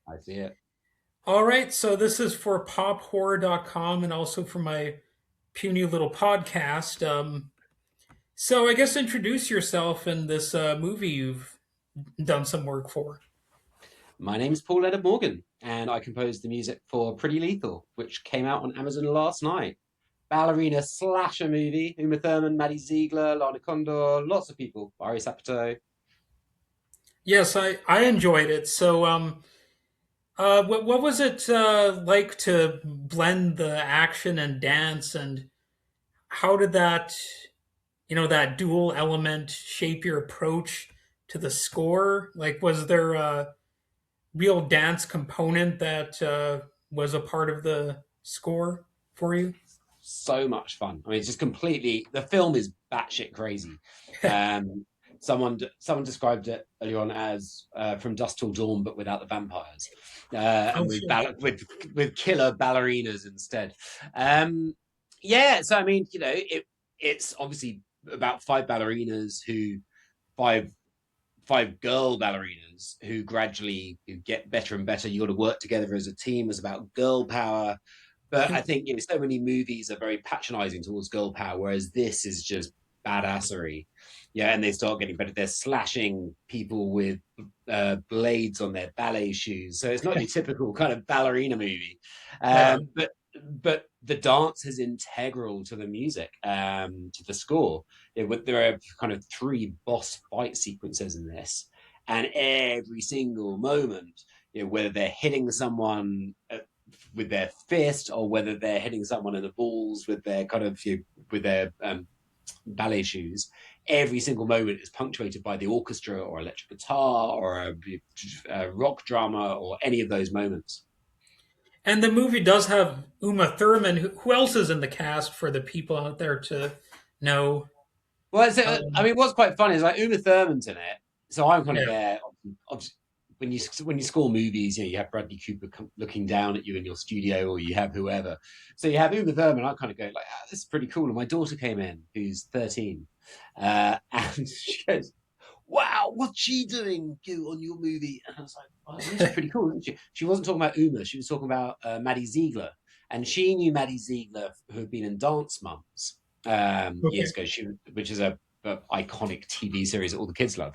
I see it. All right, so this is for pophorror.com and also for my puny little podcast. So I guess introduce yourself in this movie you've done some work for. My name's Paul Leonard-Morgan, and I composed the music for Pretty Lethal, which came out on Amazon last night. Ballerina slasher movie. Uma Thurman, Maddie Ziegler, Lana Condor, lots of people. Iris Apatow. Yes, I enjoyed it. So, what was it like to blend the action and dance, and how did that dual element shape your approach to the score? Like, was there a real dance component that was a part of the score for you? So much fun. I mean, it's just completely. The film is batshit crazy. Um, someone described it earlier on as From Dusk Till Dawn, but without the vampires, Oh, and with sure. with killer ballerinas instead. Um, yeah, so I mean, it's obviously about five five girl ballerinas who gradually get better and better. You got to work together as a team. It's about girl power. But I think so many movies are very patronizing towards girl power, whereas this is just badassery. Yeah, and they start getting better. They're slashing people with blades on their ballet shoes, so it's not your typical kind of ballerina movie. Yeah. But the dance is integral to the music, to the score. There are kind of three boss fight sequences in this, and every single moment, whether they're hitting someone with their fist or whether they're hitting someone in the balls with their with their ballet shoes, every single moment is punctuated by the orchestra or electric guitar or a rock drama or any of those moments. And the movie does have Uma Thurman. Who else is in the cast for the people out there to know? Well, I Um, mean, what's quite funny is like Uma Thurman's in it, so I'm kind of yeah. there. When you score movies, you have Bradley Cooper looking down at you in your studio, or you have whoever. So you have Uma Thurman. I kind of go like, "This is pretty cool." And my daughter came in, who's 13, and she goes, "Wow, what's she doing on your movie?" And I was like, "Oh, yeah, she's pretty cool, isn't she?" She wasn't talking about Uma. She was talking about Maddie Ziegler, and she knew Maddie Ziegler, who had been in Dance Mums years Okay. ago. Which is a iconic TV series that all the kids love.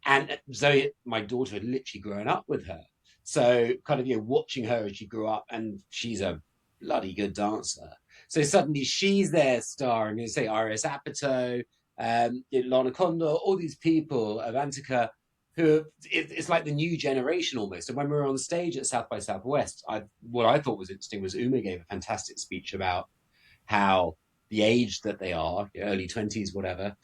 And Zoe, my daughter, had literally grown up with her. So kind of watching her as she grew up, and she's a bloody good dancer. So suddenly she's there starring, say Iris Apatow, Lana Condor, all these people, Avantika, who it's like the new generation almost. And when we were on stage at South by Southwest, what I thought was interesting was Uma gave a fantastic speech about how the age that they are, early 20s, whatever,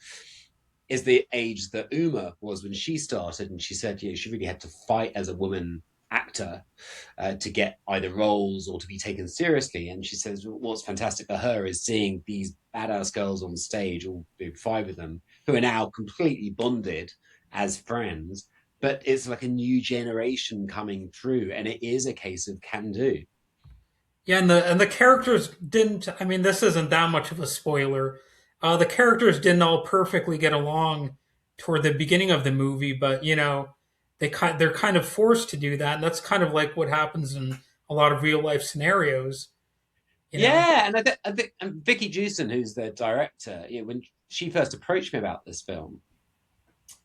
is the age that Uma was when she started. And she said, she really had to fight as a woman actor to get either roles or to be taken seriously. And she says, what's fantastic for her is seeing these badass girls on stage, all five of them, who are now completely bonded as friends. But it's like a new generation coming through, and it is a case of can do. Yeah, and the characters didn't. I mean, this isn't that much of a spoiler. The characters didn't all perfectly get along toward the beginning of the movie, but they're kind of forced to do that, and that's kind of like what happens in a lot of real life scenarios. You know. Yeah, and I think and Vicky Jewson, who's the director, when she first approached me about this film,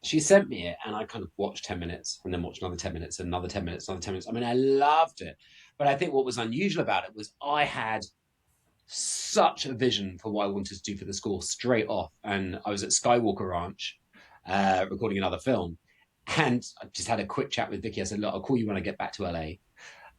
she sent me it, and I kind of watched 10 minutes, and then watched another 10 minutes, and another 10 minutes, another 10 minutes. I mean, I loved it, but I think what was unusual about it was I had such a vision for what I wanted to do for the score straight off, and I was at Skywalker Ranch recording another film, and I just had a quick chat with Vicky. I said, "Look, I'll call you when I get back to LA."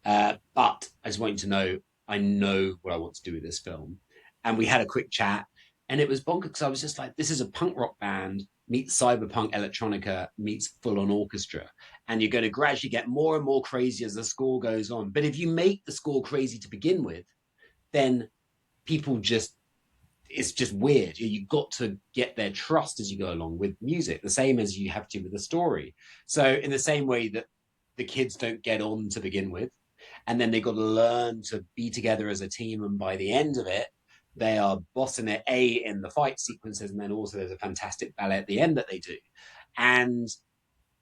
But I just want you to know I know what I want to do with this film. And we had a quick chat, and it was bonkers because I was just like, this is a punk rock band meets cyberpunk electronica meets full on orchestra. And you're going to gradually get more and more crazy as the score goes on. But if you make the score crazy to begin with, then people just it's just weird. You've got to get their trust as you go along with music, the same as you have to with a story. So in the same way that the kids don't get on to begin with, and then they've got to learn to be together as a team, and by the end of it, they are bossing it in the fight sequences, and then also there's a fantastic ballet at the end that they do. And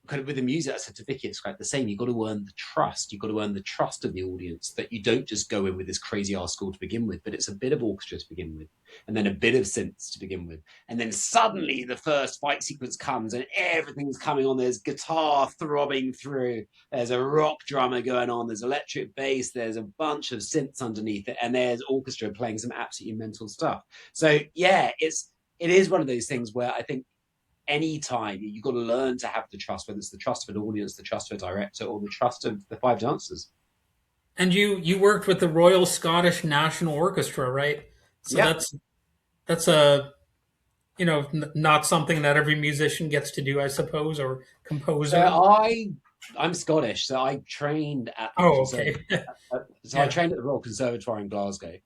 kind of with the music, I said to Vicky, it's quite the same. You've got to earn the trust. You've got to earn the trust of the audience, that you don't just go in with this crazy ass score to begin with, but it's a bit of orchestra to begin with, and then a bit of synths to begin with. And then suddenly the first fight sequence comes and everything's coming on. There's guitar throbbing through. There's a rock drummer going on. There's electric bass. There's a bunch of synths underneath it. And there's orchestra playing some absolutely mental stuff. So yeah, it is one of those things where I think anytime you've got to learn to have the trust, whether it's the trust of an audience, the trust of a director, or the trust of the five dancers. And you worked with the Royal Scottish National Orchestra, right? So Yeah. that's a not something that every musician gets to do, I suppose, or So composer. I'm Scottish, so I trained at the Oh, okay. so I Yeah. trained at the Royal Conservatoire in Glasgow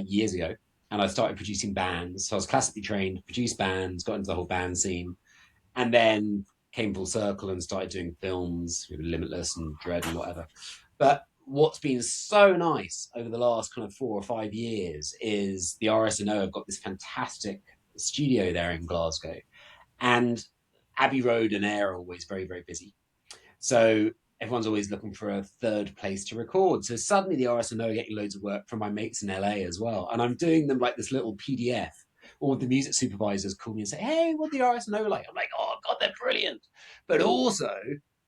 years ago, and I started producing bands. So I was classically trained, produced bands, got into the whole band scene, and then came full circle and started doing films with Limitless and Dread and whatever. But what's been so nice over the last kind of 4 or 5 years is the RSNO have got this fantastic studio there in Glasgow, and Abbey Road and Ayr are always very, very busy. So everyone's always looking for a third place to record. So suddenly the RSNO are getting loads of work from my mates in LA as well. And I'm doing them like this little PDF. All the music supervisors call me and say, "Hey, what the RSNO like?" I'm like, "Oh God, they're brilliant." But also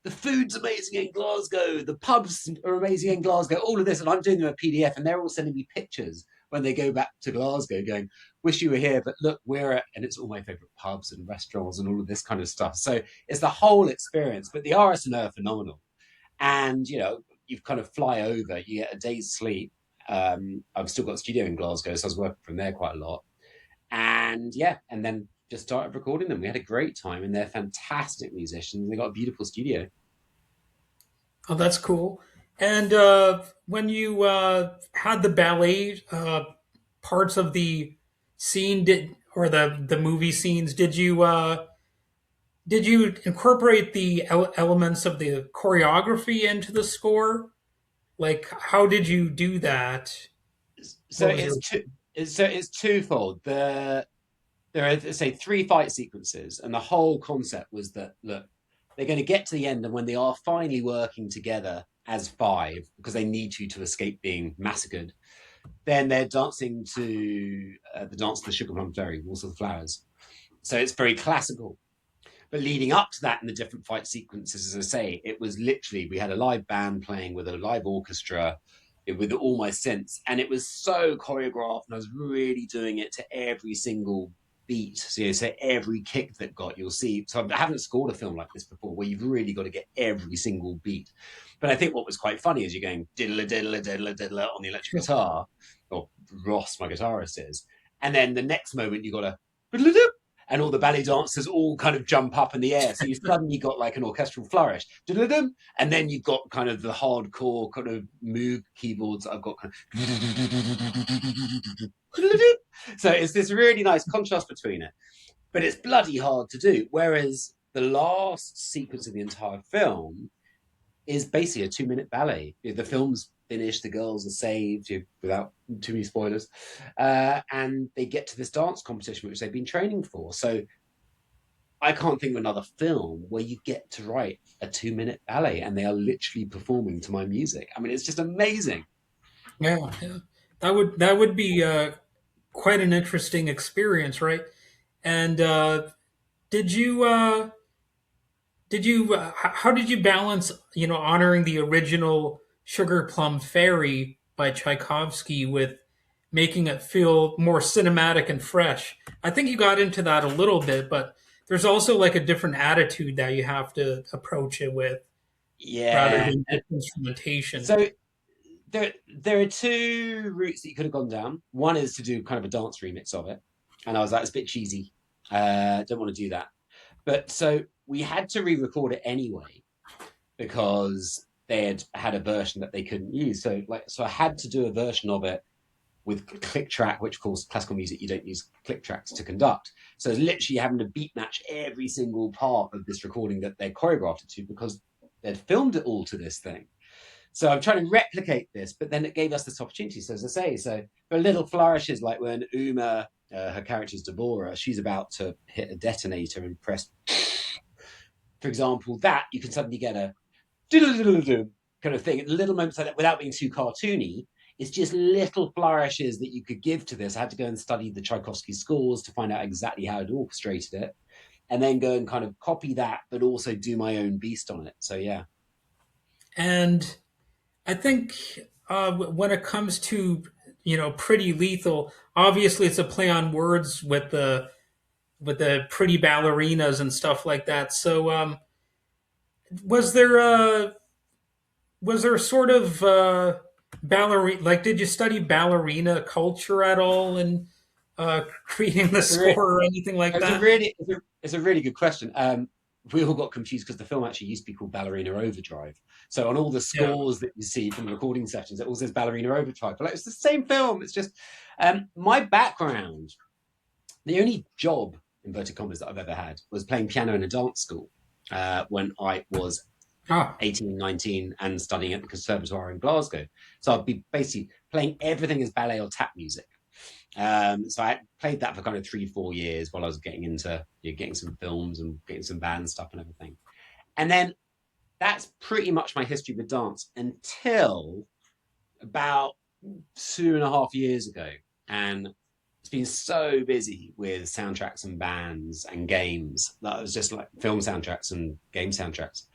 the food's amazing in Glasgow, the pubs are amazing in Glasgow, all of this. And I'm doing them a PDF, and they're all sending me pictures when they go back to Glasgow going, "Wish you were here, but look, we're at," and it's all my favorite pubs and restaurants and all of this kind of stuff. So it's the whole experience. But the RSNO are phenomenal. And, you kind of fly over, you get a day's sleep. I've still got a studio in Glasgow, so I was working from there quite a lot. And yeah, and then just started recording them. We had a great time, and they're fantastic musicians. They got a beautiful studio. Oh, that's cool. And when you had the ballet parts of the scene, did or the movie scenes, did you incorporate the elements of the choreography into the score? Like, how did you do that? So What was your? it's twofold. There are, say, three fight sequences, and the whole concept was that, look, they're going to get to the end, and when they are finally working together as five, because they need to escape being massacred, then they're dancing to the dance of the Sugar Plum Fairy, Waltz of the Flowers. So it's very classical. But leading up to that in the different fight sequences, as I say, it was literally, we had a live band playing with a live orchestra with all my synths, and it was so choreographed, and I was really doing it to every single beat. So every kick that got, you'll see. So I haven't scored a film like this before, where you've really got to get every single beat. But I think what was quite funny is you're going diddle diddle diddle diddle on the electric guitar, or Ross, my guitarist, is, and then the next moment you got to, and all the ballet dancers all kind of jump up in the air. So you suddenly got like an orchestral flourish, and then you've got kind of the hardcore kind of Moog keyboards. I've got kind of, so it's this really nice contrast between it, but it's bloody hard to do. Whereas the last sequence of the entire film is basically a 2 minute ballet. The film's finished, the girls are saved, without too many spoilers, and they get to this dance competition which they've been training for. So I can't think of another film where you get to write a 2 minute ballet and they are literally performing to my music. I mean, it's just amazing. Yeah, yeah. That would be quite an interesting experience, right? And did you how did you balance honoring the original Sugar Plum Fairy by Tchaikovsky with making it feel more cinematic and fresh? I think you got into that a little bit, but there's also like a different attitude that you have to approach it with rather Yeah. than just instrumentation. So there are two routes that you could have gone down. One is to do kind of a dance remix of it, and I was like, it's a bit cheesy. Don't want to do that. But so we had to re-record it anyway because they had a version that they couldn't use. So I had to do a version of it with click track, which of course classical music you don't use click tracks to conduct. So it's literally having to beat match every single part of this recording that they choreographed it to, because they'd filmed it all to this thing. So I'm trying to replicate this, but then it gave us this opportunity. So as I say, so for little flourishes, like when Uma, her character's Deborah, she's about to hit a detonator and press for example, that you can suddenly get a kind of thing, little moments like that without being too cartoony. It's just little flourishes that you could give to this. I had to go and study the Tchaikovsky scores to find out exactly how I'd orchestrated it, and then go and kind of copy that, but also do my own beast on it. So yeah. And I think when it comes to Pretty Lethal, obviously it's a play on words with the pretty ballerinas and stuff like that. So was there a was there sort of ballerina, like, did you study ballerina culture at all in creating the It's a really, score or anything like it's a that? really, it's a really good question. We all got confused because the film actually used to be called Ballerina Overdrive. So on all the Yeah. scores that you see from the recording sessions, it all says Ballerina Overdrive. But like, it's the same film. It's just my background. The only job, inverted commas, that I've ever had was playing piano in a dance school when I was Ah, 18, 19, and studying at the conservatoire in Glasgow. So I'd be basically playing everything as ballet or tap music. So I played that for kind of 3, 4 years while I was getting into getting some films and getting some band stuff and everything. And then that's pretty much my history with dance until about 2.5 years ago. And it's been so busy with soundtracks and bands and games that it was just like film soundtracks and game soundtracks.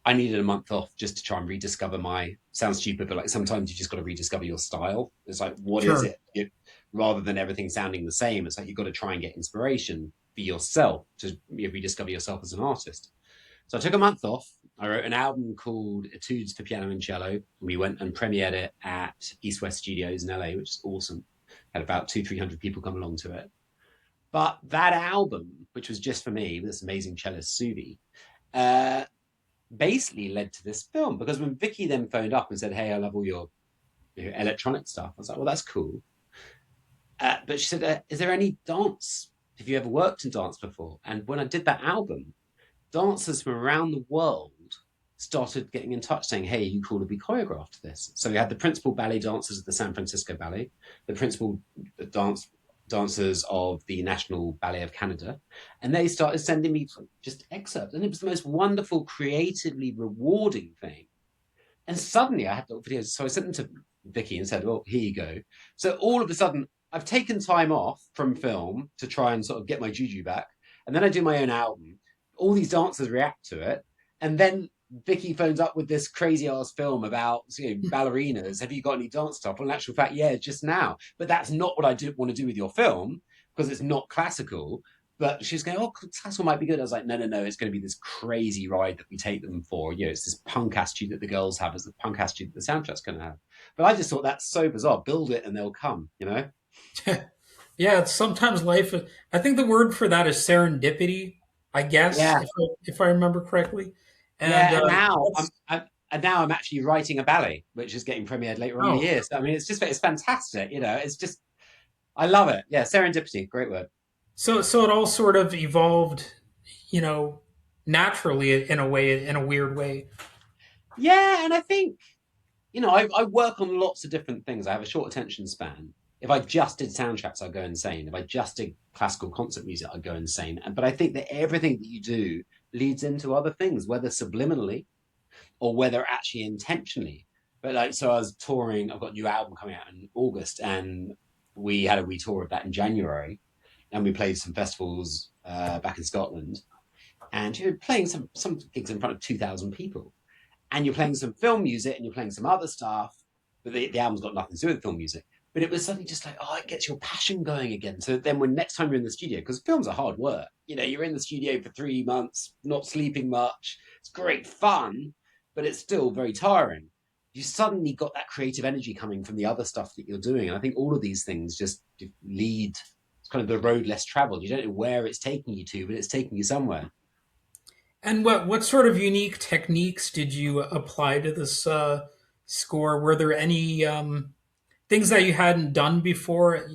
I needed a month off just to try and rediscover my, sounds stupid, but like sometimes you just got to rediscover your style. It's like, what is sure. it? Rather than everything sounding the same, it's like you've got to try and get inspiration for yourself to rediscover yourself as an artist. So I took a month off. I wrote an album called Etudes for Piano and Cello. We went and premiered it at East West Studios in LA, which is awesome. Had about 200-300 people come along to it. But that album, which was just for me, with this amazing cellist Suvi, uh, basically led to this film, because when Vicky then phoned up and said, "Hey, I love all your electronic stuff," I was like, "Well, that's cool." But she said, "Is there any dance? Have you ever worked in dance before?" And when I did that album, dancers from around the world started getting in touch saying, "Hey, you cool to be choreographed to this?" So we had the principal ballet dancers of the San Francisco Ballet, the principal dancers of the National Ballet of Canada, and they started sending me just excerpts, and it was the most wonderful, creatively rewarding thing. And suddenly I had little videos, so I sent them to Vicky and said, "Well, here you go." So all of a sudden, I've taken time off from film to try and sort of get my juju back, and then I do my own album. All these dancers react to it, and then Vicky phones up with this crazy ass film about ballerinas. Have you got any dance stuff? Well, in actual fact, yeah, just now. But that's not what I do want to do with your film, because it's not classical. But she's going, "Oh, classical might be good." I was like, "No, no, no. It's going to be this crazy ride that we take them for. It's this punk attitude that the girls have, as the punk attitude that the soundtrack's going to have." But I just thought that's so bizarre. Build it and they'll come. Yeah, it's sometimes life. I think the word for that is serendipity, I guess, Yeah, if I remember correctly. And yeah. And now I'm, that's I'm and now I'm actually writing a ballet, which is getting premiered later on in the oh, year. So I mean, it's fantastic. It's just I love it. Yeah, serendipity, great word. so it all sort of evolved, you know, naturally in a way, in a weird way. Yeah, and I think I work on lots of different things. I have a short attention span. If I just did soundtracks, I'd go insane. If I just did classical concert music, I'd go insane. But I think that everything that you do leads into other things, whether subliminally or whether actually intentionally. But like, so I was touring. I've got a new album coming out in August, and we had a wee tour of that in January, and we played some festivals back in Scotland, and you're playing some gigs in front of 2,000 people, and you're playing some film music and you're playing some other stuff, but the album's got nothing to do with film music. But it was suddenly just like, oh, it gets your passion going again. So then when next time you're in the studio, because films are hard work, you're in the studio for 3 months, not sleeping much. It's great fun, but it's still very tiring. You suddenly got that creative energy coming from the other stuff that you're doing. And I think all of these things just lead, it's kind of the road less traveled. You don't know where it's taking you to, but it's taking you somewhere. And what sort of unique techniques did you apply to this score? Were there any things that you hadn't done before?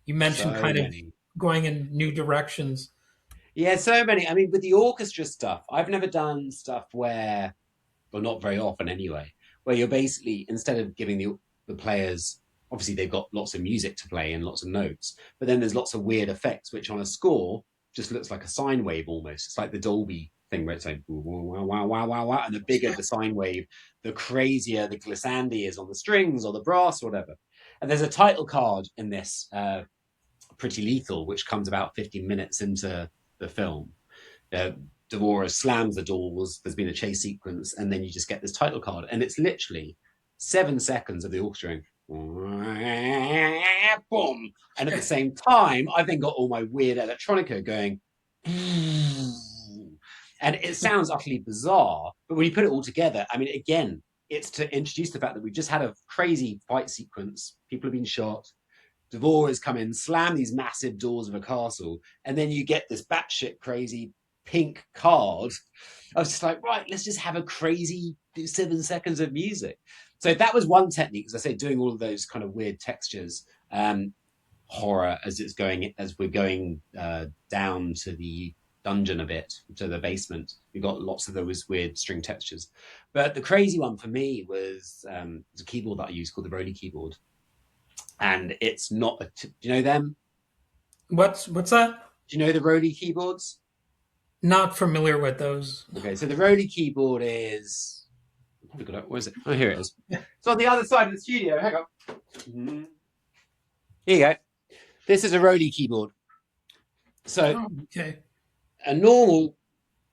You mentioned So kind of many. going in new directions. Yeah, so many. I mean, with the orchestra stuff, I've never done stuff where, well, not very often anyway, where you're basically, instead of giving the players, obviously they've got lots of music to play and lots of notes, but then there's lots of weird effects, which on a score just looks like a sine wave almost. It's like the Dolby thing where it's like wow, wow, wow, wow, wow, and the bigger the sine wave, the crazier the glissandi is on the strings or the brass or whatever. And there's a title card in this Pretty Lethal, which comes about 15 minutes into the film. Devora slams the doors, there's been a chase sequence, and then you just get this title card. And it's literally 7 seconds of the orchestra going, boom. And at the same time, I've then got all my weird electronica going, and it sounds utterly bizarre. But when you put it all together, I mean, again, it's to introduce the fact that we've just had a crazy fight sequence. People have been shot. Devora's come in, slam these massive doors of a castle, and then you get this batshit crazy pink card. I was just like, right, let's just have a crazy 7 seconds of music. So that was one technique, as I say, doing all of those kind of weird textures, horror as we're going down to the dungeon a bit, to the basement. We got lots of those weird string textures. But the crazy one for me was a keyboard that I use called the Roly keyboard. And it's not do you know them? What's that? Do you know the Roly keyboards? Not familiar with those. Okay, so the Roly keyboard is, where is it? Oh, here it is. It's on the other side of the studio. Hang on. Here you go. This is a Roly keyboard. So okay. A normal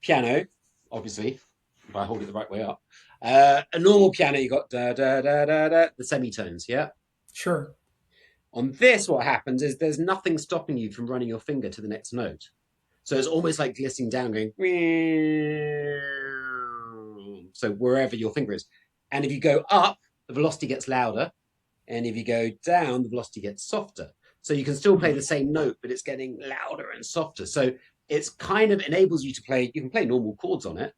piano, obviously, if I hold it the right way up, a normal piano, you got da da da da da, the semitones, yeah? Sure. On this, what happens is there's nothing stopping you from running your finger to the next note. So it's almost like glissing down, going, so wherever your finger is. And if you go up, the velocity gets louder. And if you go down, the velocity gets softer. So you can still play the same note, but it's getting louder and softer. So it's kind of enables you to play, you can play normal chords on it,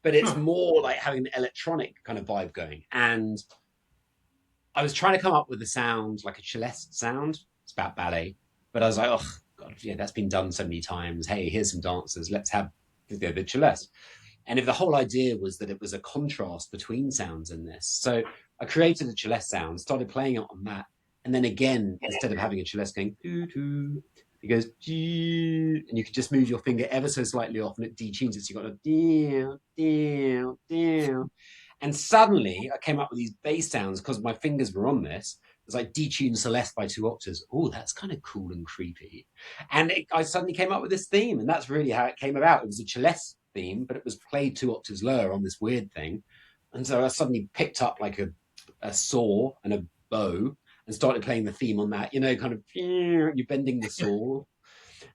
but it's more like having an electronic kind of vibe going. And I was trying to come up with a sound, like a celeste sound. It's about ballet. But I was like, oh, God, yeah, that's been done so many times. Hey, here's some dancers. Let's have the celeste. And if the whole idea was that it was a contrast between sounds in this. So I created a celeste sound, started playing it on that. And then again, instead of having a celeste going, doo-doo, it goes, and you can just move your finger ever so slightly off and it detunes it. So you've got a down, down, down. And suddenly I came up with these bass sounds because my fingers were on this. It's like detuned Celeste by 2 octaves. Oh, that's kind of cool and creepy. And I suddenly came up with this theme, and that's really how it came about. It was a Celeste theme, but it was played 2 octaves lower on this weird thing. And so I suddenly picked up like a saw and a bow and started playing the theme on that, kind of, you're bending the saw.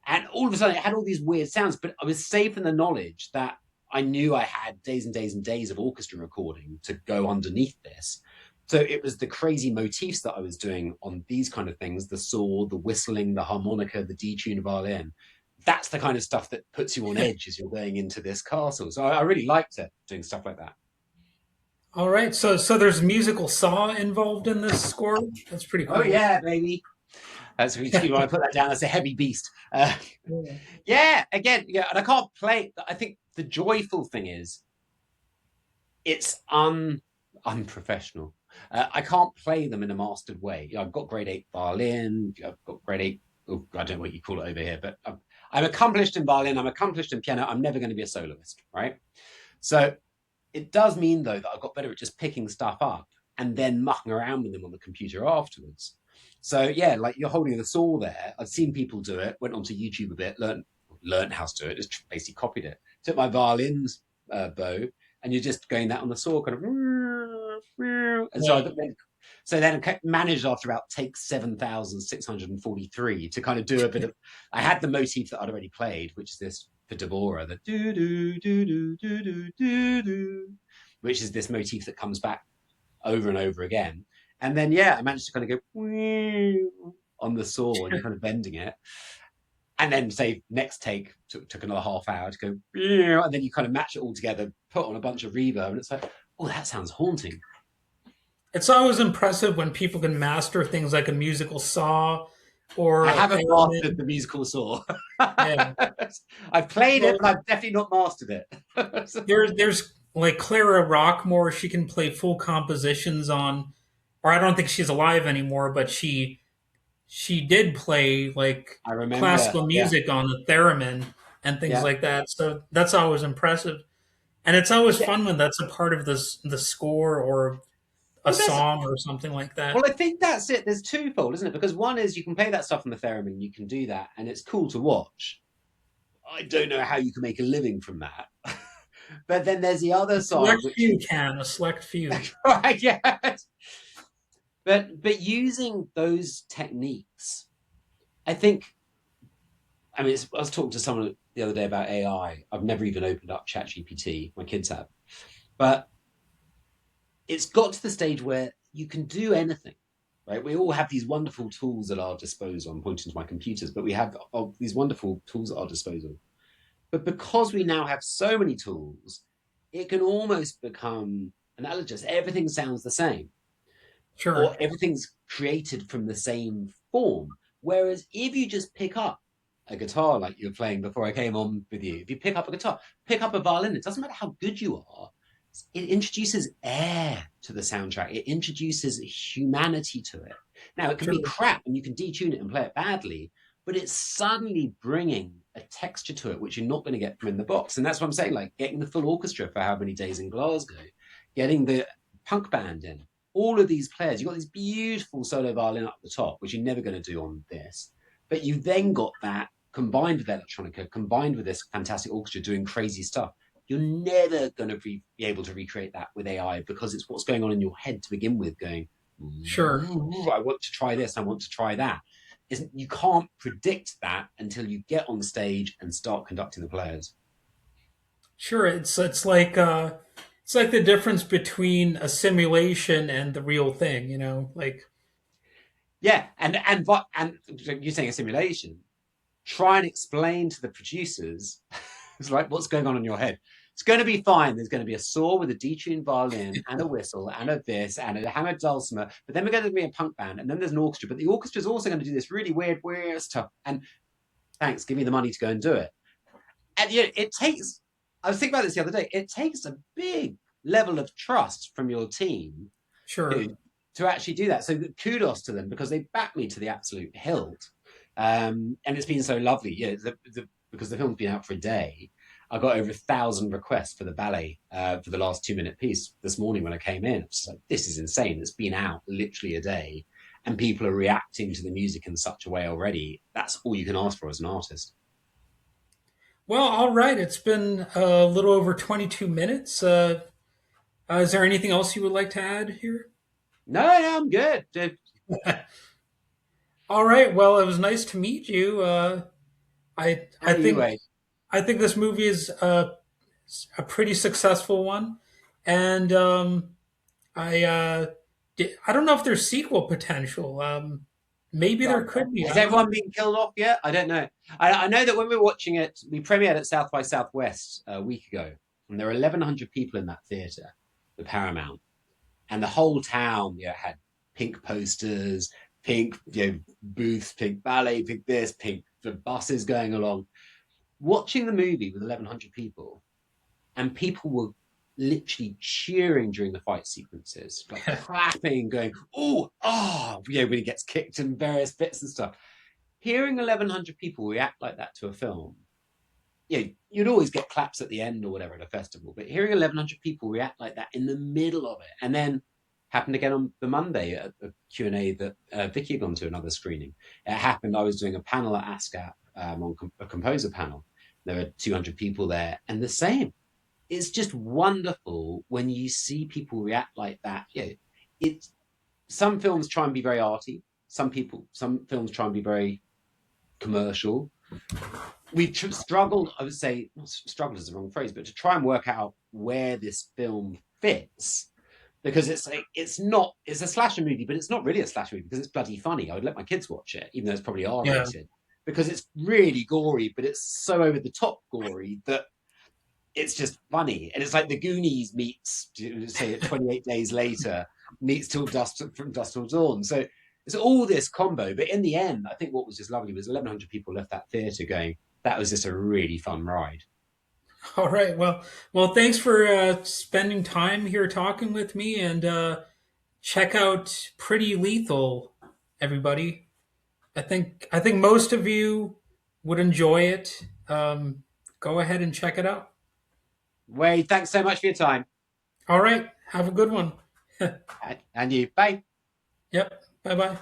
And all of a sudden it had all these weird sounds, but I was safe in the knowledge that I knew I had days and days and days of orchestra recording to go underneath this. So it was the crazy motifs that I was doing on these kind of things, the saw, the whistling, the harmonica, the detune violin. That's the kind of stuff that puts you on edge as you're going into this castle. So I really liked it, doing stuff like that. All right. So there's musical saw involved in this score. That's pretty cool. Oh, yeah, baby. So if you want to put that down, that's a heavy beast. Yeah, again, yeah, and I can't play. I think the joyful thing is it's unprofessional. I can't play them in a mastered way. I've got grade 8 violin. I've got grade 8. Oh, I don't know what you call it over here, but I'm accomplished in violin. I'm accomplished in piano. I'm never going to be a soloist, right? So it does mean, though, that I've got better at just picking stuff up and then mucking around with them on the computer afterwards. So yeah, like you're holding the saw there. I've seen people do it. Went onto YouTube a bit, learned how to do it. Just basically copied it. Took my violin's bow, and you're just going that on the saw, kind of. And so then I managed after about take 7,643 to kind of do a bit of. I had the motif that I'd already played, which is this for Devora, the do do do do do do do do, which is this motif that comes back over and over again. And then, yeah, I managed to kind of go on the saw and you're kind of bending it. And then, say, next take took another half hour to go, and then you kind of match it all together, put on a bunch of reverb, and it's like, oh, that sounds haunting. It's always impressive when people can master things like a musical saw or... I haven't mastered the musical saw. Yeah. I've played it, but I've definitely not mastered it. There's like Clara Rockmore, she can play full compositions on... Or I don't think she's alive anymore, but she did play like classical music on the theremin, and things Yeah. like that. So that's always impressive, and it's always Yeah. fun when that's a part of the score or a Well, that's song or something like well, that. I think that's it. There's twofold, isn't it? Because one is you can play that stuff on the theremin, you can do that, and it's cool to watch. I don't know how you can make a living from that. But then there's the other A side, select which few is can, a select few. right, yeah. But using those techniques, I think. I mean, I was talking to someone the other day about AI. I've never even opened up ChatGPT. My kids have, but it's got to the stage where you can do anything. Right? We all have these wonderful tools at our disposal. I'm pointing to my computers, but we have these wonderful tools at our disposal. But because we now have so many tools, it can almost become analogous. Everything sounds the same, or Sure, everything's created from the same form. Whereas if you just pick up a guitar like you were playing before I came on with you, if you pick up a guitar, pick up a violin, it doesn't matter how good you are, it introduces air to the soundtrack. It introduces humanity to it. Now, it can be sure, crap and you can detune it and play it badly, but it's suddenly bringing a texture to it which you're not going to get from in the box. And that's what I'm saying, like getting the full orchestra for how many days in Glasgow, getting the punk band in, all of these players. You've got this beautiful solo violin up the top, which you're never going to do on this. But you've then got that combined with electronica, combined with this fantastic orchestra doing crazy stuff. You're never going to be able to recreate that with AI because it's what's going on in your head to begin with, going, sure. I want to try this, I want to try that. Isn't you can't predict that until you get on stage and start conducting the players. Sure, it's like the difference between a simulation and the real thing. Like Yeah, and you're saying a simulation. Try and explain to the producers it's like what's going on in your head. It's going to be fine. There's going to be a saw with a detuned violin and a whistle and a this and a hammered dulcimer, but then we're going to be a punk band and then there's an orchestra, but the orchestra is also going to do this really weird stuff. And thanks, give me the money to go and do it. And yeah, it takes. I was thinking about this the other day. It takes a big level of trust from your team sure, to, to actually do that. So kudos to them because they backed me to the absolute hilt. And it's been so lovely. Yeah, because the film's been out for a day. I got over 1,000 requests for the ballet for the last 2 minute piece this morning when I came in. It's like, this is insane. It's been out literally a day, and people are reacting to the music in such a way already. That's all you can ask for as an artist. well, all right. It's been a little over 22 minutes. Is there anything else you would like to add here? No, no, I'm good. All right. Well, it was nice to meet you. I think Anyway, this movie is a pretty successful one, and I don't know if there's sequel potential. Maybe there could be. has I don't know. everyone been killed off yet? I don't know. I know that when we were watching it, we premiered at South by Southwest a week ago, and there were 1,100 people in that theatre, the Paramount, and the whole town, had pink posters, pink, booths, pink ballet, pink this, pink the buses going along. Watching the movie with 1,100 people, and people were literally cheering during the fight sequences, like clapping, going, when he gets kicked in various bits and stuff. Hearing 1,100 people react like that to a film, you'd always get claps at the end or whatever at a festival, but hearing 1,100 people react like that in the middle of it, and then happened again on the Monday at a Q&A that Vicky had gone to another screening. It happened, I was doing a panel at ASCAP on a composer panel. There were 200 people there, and the same. It's just wonderful when you see people react like that. It's some films try and be very arty. Some films try and be very commercial. We've struggled, I would say, not struggled is the wrong phrase, but to try and work out where this film fits. Because it's a slasher movie, but it's not really a slasher movie because it's bloody funny. I would let my kids watch it, even though it's probably R Yeah. rated, because it's really gory, but it's so over the top gory that it's just funny. And it's like the Goonies meets, say, 28 days later, meets till dusk from dusk till dawn. So it's all this combo. But in the end, I think what was just lovely was 1,100 people left that theatre going, that was just a really fun ride. All right. Well, thanks for spending time here talking with me, and check out Pretty Lethal, everybody. I think most of you would enjoy it. go ahead and check it out. Wade, thanks so much for your time. All right. Have a good one. And you. Bye. Yep. Bye bye.